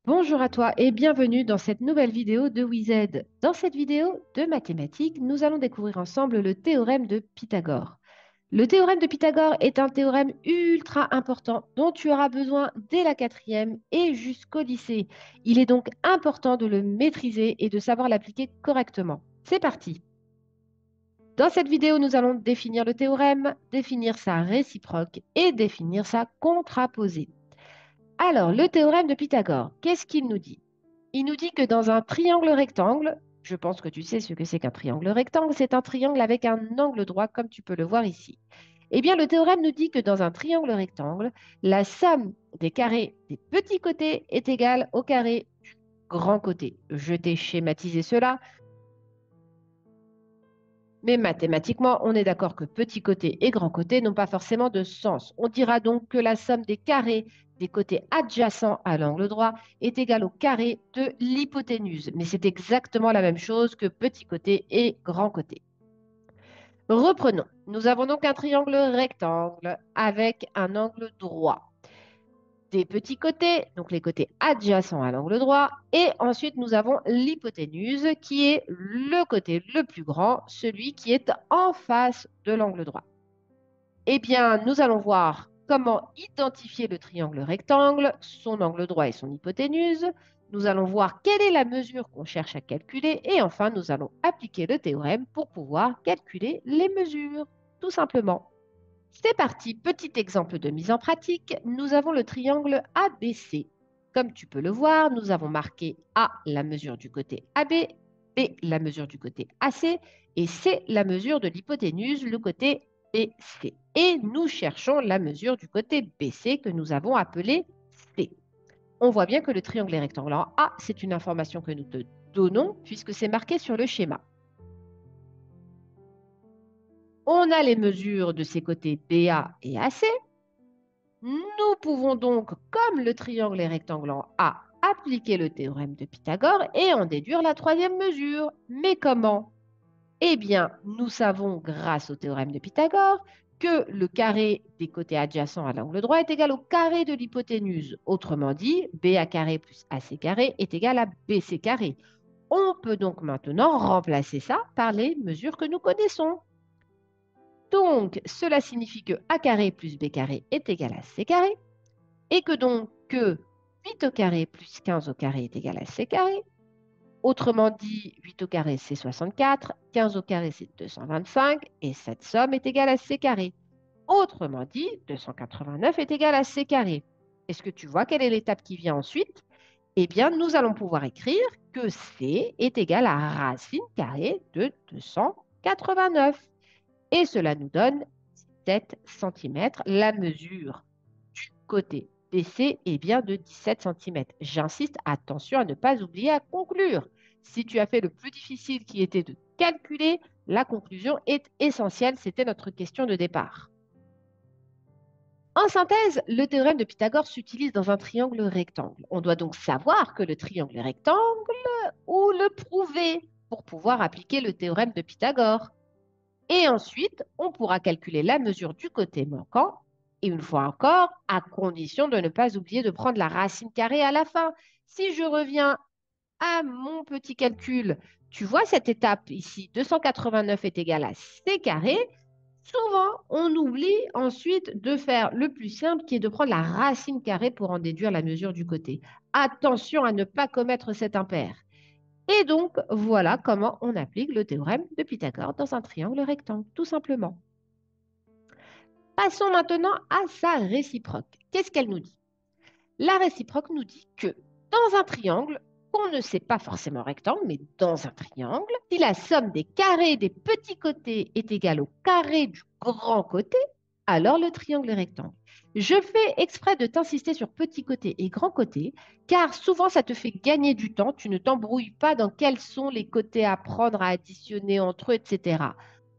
Bonjour à toi et bienvenue dans cette nouvelle vidéo de WizEd. Dans cette vidéo de mathématiques, nous allons découvrir ensemble le théorème de Pythagore. Le théorème de Pythagore est un théorème ultra important dont tu auras besoin dès la quatrième et jusqu'au lycée. Il est donc important de le maîtriser et de savoir l'appliquer correctement. C'est parti. Dans cette vidéo, nous allons définir le théorème, définir sa réciproque et définir sa contraposée. Alors, le théorème de Pythagore, qu'est-ce qu'il nous dit? Il nous dit que dans un triangle rectangle, je pense que tu sais ce que c'est qu'un triangle rectangle, c'est un triangle avec un angle droit comme tu peux le voir ici. Eh bien, le théorème nous dit que dans un triangle rectangle, la somme des carrés des petits côtés est égale au carré du grand côté. Je t'ai schématisé cela, mais mathématiquement, on est d'accord que petit côté et grand côté n'ont pas forcément de sens. On dira donc que la somme des carrés des côtés adjacents à l'angle droit est égale au carré de l'hypoténuse. Mais c'est exactement la même chose que petit côté et grand côté. Reprenons. Nous avons donc un triangle rectangle avec un angle droit. Des petits côtés, donc les côtés adjacents à l'angle droit, et ensuite nous avons l'hypoténuse qui est le côté le plus grand, celui qui est en face de l'angle droit. Eh bien, nous allons voir comment identifier le triangle rectangle, son angle droit et son hypoténuse. Nous allons voir quelle est la mesure qu'on cherche à calculer et enfin, nous allons appliquer le théorème pour pouvoir calculer les mesures, tout simplement. C'est parti, petit exemple de mise en pratique. Nous avons le triangle ABC. Comme tu peux le voir, nous avons marqué A la mesure du côté AB, B la mesure du côté AC et C la mesure de l'hypoténuse, le côté BC. Et nous cherchons la mesure du côté BC que nous avons appelé C. On voit bien que le triangle est rectangulaire A, c'est une information que nous te donnons puisque c'est marqué sur le schéma. On a les mesures de ces côtés BA et AC. Nous pouvons donc, comme le triangle est rectangle en A, appliquer le théorème de Pythagore et en déduire la troisième mesure. Mais comment? Eh bien, nous savons, grâce au théorème de Pythagore, que le carré des côtés adjacents à l'angle droit est égal au carré de l'hypoténuse. Autrement dit, BA carré plus AC carré est égal à BC carré. On peut donc maintenant remplacer ça par les mesures que nous connaissons. Donc, cela signifie que A carré plus B carré est égal à C carré et que donc que 8 au carré plus 15 au carré est égal à C carré. Autrement dit, 8 au carré, c'est 64, 15 au carré, c'est 225, et cette somme est égale à C carré. Autrement dit, 289 est égal à C carré. Est-ce que tu vois quelle est l'étape qui vient ensuite? Eh bien, nous allons pouvoir écrire que C est égal à racine carrée de 289. Et cela nous donne 7 cm, la mesure côté BC est bien de 17 cm. J'insiste, attention à ne pas oublier à conclure. Si tu as fait le plus difficile qui était de calculer, la conclusion est essentielle. C'était notre question de départ. En synthèse, le théorème de Pythagore s'utilise dans un triangle rectangle. On doit donc savoir que le triangle est rectangle ou le prouver pour pouvoir appliquer le théorème de Pythagore. Et ensuite, on pourra calculer la mesure du côté manquant, et une fois encore, à condition de ne pas oublier de prendre la racine carrée à la fin. Si je reviens à mon petit calcul, tu vois cette étape ici, 289 est égal à c carré. Souvent, on oublie ensuite de faire le plus simple qui est de prendre la racine carrée pour en déduire la mesure du côté. Attention à ne pas commettre cet impair. Et donc, voilà comment on applique le théorème de Pythagore dans un triangle rectangle, tout simplement. Passons maintenant à sa réciproque. Qu'est-ce qu'elle nous dit? La réciproque nous dit que dans un triangle, qu'on ne sait pas forcément rectangle, mais dans un triangle, si la somme des carrés des petits côtés est égale au carré du grand côté, alors le triangle est rectangle. Je fais exprès de t'insister sur petit côté et grand côté, car souvent ça te fait gagner du temps, tu ne t'embrouilles pas dans quels sont les côtés à prendre, à additionner entre eux, etc.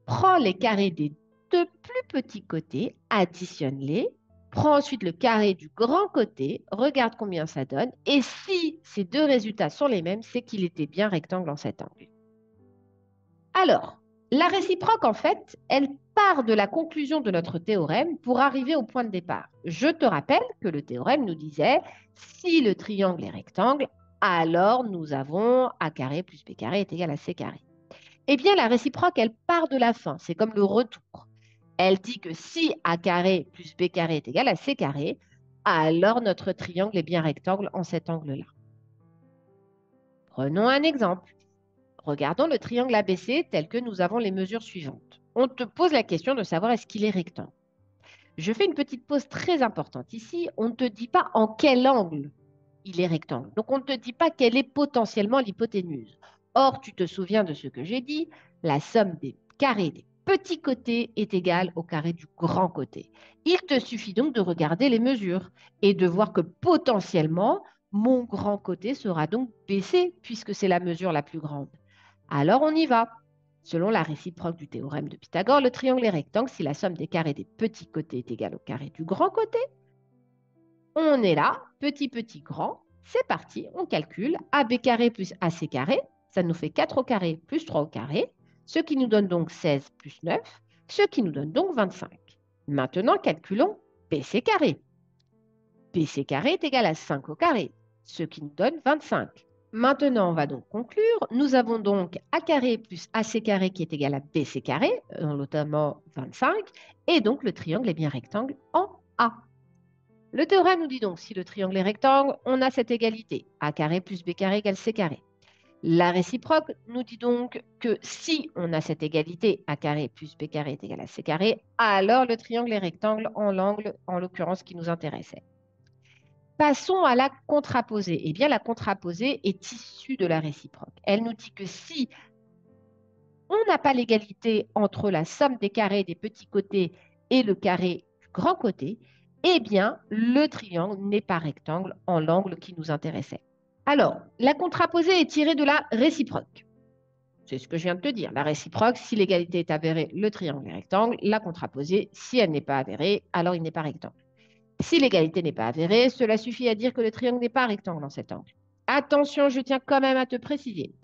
Prends les carrés des deux plus petits côtés, additionne-les. Prends ensuite le carré du grand côté, regarde combien ça donne, et si ces deux résultats sont les mêmes, c'est qu'il était bien rectangle en cet angle. Alors, La réciproque, en fait, elle part de la conclusion de notre théorème pour arriver au point de départ. Je te rappelle que le théorème nous disait, si le triangle est rectangle, alors nous avons a carré plus b carré est égal à c carré. Eh bien, la réciproque, elle part de la fin. C'est comme le retour. Elle dit que si a carré plus b carré est égal à c carré, alors notre triangle est bien rectangle en cet angle-là. Prenons un exemple. Regardons le triangle ABC tel que nous avons les mesures suivantes. On te pose la question de savoir est-ce qu'il est rectangle. Je fais une petite pause très importante ici. On ne te dit pas en quel angle il est rectangle. Donc, on ne te dit pas quelle est potentiellement l'hypoténuse. Or, tu te souviens de ce que j'ai dit, la somme des carrés des petits côtés est égale au carré du grand côté. Il te suffit donc de regarder les mesures et de voir que potentiellement, mon grand côté sera donc baissé puisque c'est la mesure la plus grande. Alors, on y va. Selon la réciproque du théorème de Pythagore, le triangle est rectangle si la somme des carrés des petits côtés est égale au carré du grand côté. On est là, petit, petit, grand. C'est parti, on calcule. AB carré plus AC carré, ça nous fait 4 au carré plus 3 au carré, ce qui nous donne donc 16 plus 9, ce qui nous donne donc 25. Maintenant, calculons BC carré. BC carré est égal à 5 au carré, ce qui nous donne 25. Maintenant, on va donc conclure. Nous avons donc A carré plus AC carré qui est égal à BC carré, notamment 25, et donc le triangle est bien rectangle en A. Le théorème nous dit donc si le triangle est rectangle, on a cette égalité, A carré plus B carré égale C carré. La réciproque nous dit donc que si on a cette égalité, A carré plus B carré est égal à C carré, alors le triangle est rectangle en l'angle, en l'occurrence, qui nous intéressait. Passons à la contraposée. Eh bien, la contraposée est issue de la réciproque. Elle nous dit que si on n'a pas l'égalité entre la somme des carrés des petits côtés et le carré du grand côté, eh bien, le triangle n'est pas rectangle en l'angle qui nous intéressait. Alors, la contraposée est tirée de la réciproque. C'est ce que je viens de te dire. La réciproque, si l'égalité est avérée, le triangle est rectangle. La contraposée, si elle n'est pas avérée, alors il n'est pas rectangle. Si l'égalité n'est pas avérée, cela suffit à dire que le triangle n'est pas rectangle en cet angle. Attention, je tiens quand même à te préciser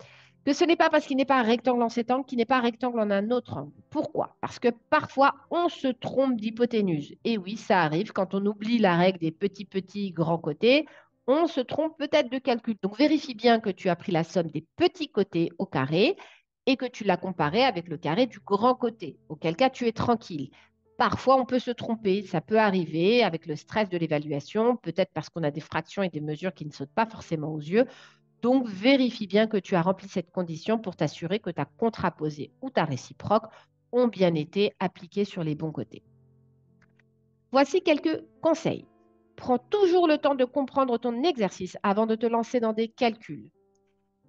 que ce n'est pas parce qu'il n'est pas rectangle en cet angle qu'il n'est pas rectangle en un autre angle. Pourquoi? Parce que parfois, on se trompe d'hypoténuse. Et oui, ça arrive quand on oublie la règle des petits grands côtés, on se trompe peut-être de calcul. Donc, vérifie bien que tu as pris la somme des petits côtés au carré et que tu l'as comparé avec le carré du grand côté, auquel cas tu es tranquille. Parfois, on peut se tromper, ça peut arriver avec le stress de l'évaluation, peut-être parce qu'on a des fractions et des mesures qui ne sautent pas forcément aux yeux. Donc, vérifie bien que tu as rempli cette condition pour t'assurer que ta contraposée ou ta réciproque ont bien été appliquées sur les bons côtés. Voici quelques conseils. Prends toujours le temps de comprendre ton exercice avant de te lancer dans des calculs.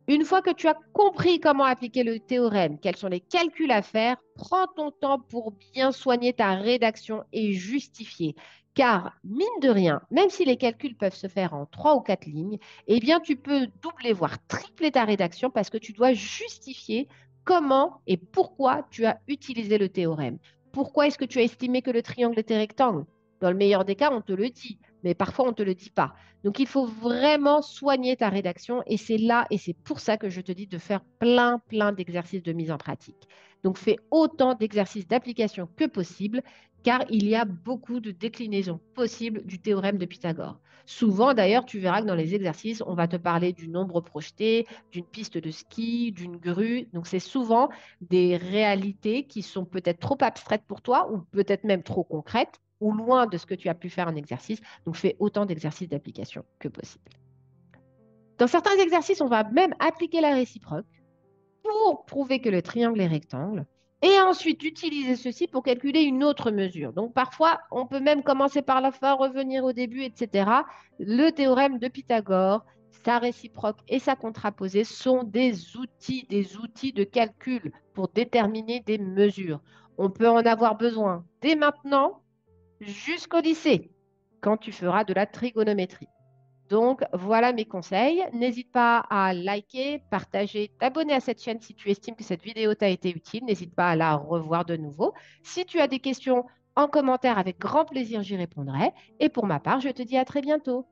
Une fois que tu as compris comment appliquer le théorème, quels sont les calculs à faire, prends ton temps pour bien soigner ta rédaction et justifier. Car, mine de rien, même si les calculs peuvent se faire en 3 ou 4 lignes, eh bien, tu peux doubler, voire tripler ta rédaction parce que tu dois justifier comment et pourquoi tu as utilisé le théorème. Pourquoi est-ce que tu as estimé que le triangle était rectangle? Dans le meilleur des cas, on te le dit, mais parfois on ne te le dit pas. Donc, il faut vraiment soigner ta rédaction et c'est là et c'est pour ça que je te dis de faire plein d'exercices de mise en pratique. Donc, fais autant d'exercices d'application que possible car il y a beaucoup de déclinaisons possibles du théorème de Pythagore. Souvent, d'ailleurs, tu verras que dans les exercices, on va te parler du nombre projeté, d'une piste de ski, d'une grue. Donc, c'est souvent des réalités qui sont peut-être trop abstraites pour toi ou peut-être même trop concrètes ou loin de ce que tu as pu faire en exercice. Donc, fais autant d'exercices d'application que possible. Dans certains exercices, on va même appliquer la réciproque pour prouver que le triangle est rectangle et ensuite utiliser ceci pour calculer une autre mesure. Donc, parfois, on peut même commencer par la fin, revenir au début, etc. Le théorème de Pythagore, sa réciproque et sa contraposée sont des outils de calcul pour déterminer des mesures. On peut en avoir besoin dès maintenant jusqu'au lycée, quand tu feras de la trigonométrie. Donc, voilà mes conseils. N'hésite pas à liker, partager, t'abonner à cette chaîne si tu estimes que cette vidéo t'a été utile. N'hésite pas à la revoir de nouveau. Si tu as des questions en commentaire, avec grand plaisir, j'y répondrai. Et pour ma part, je te dis à très bientôt.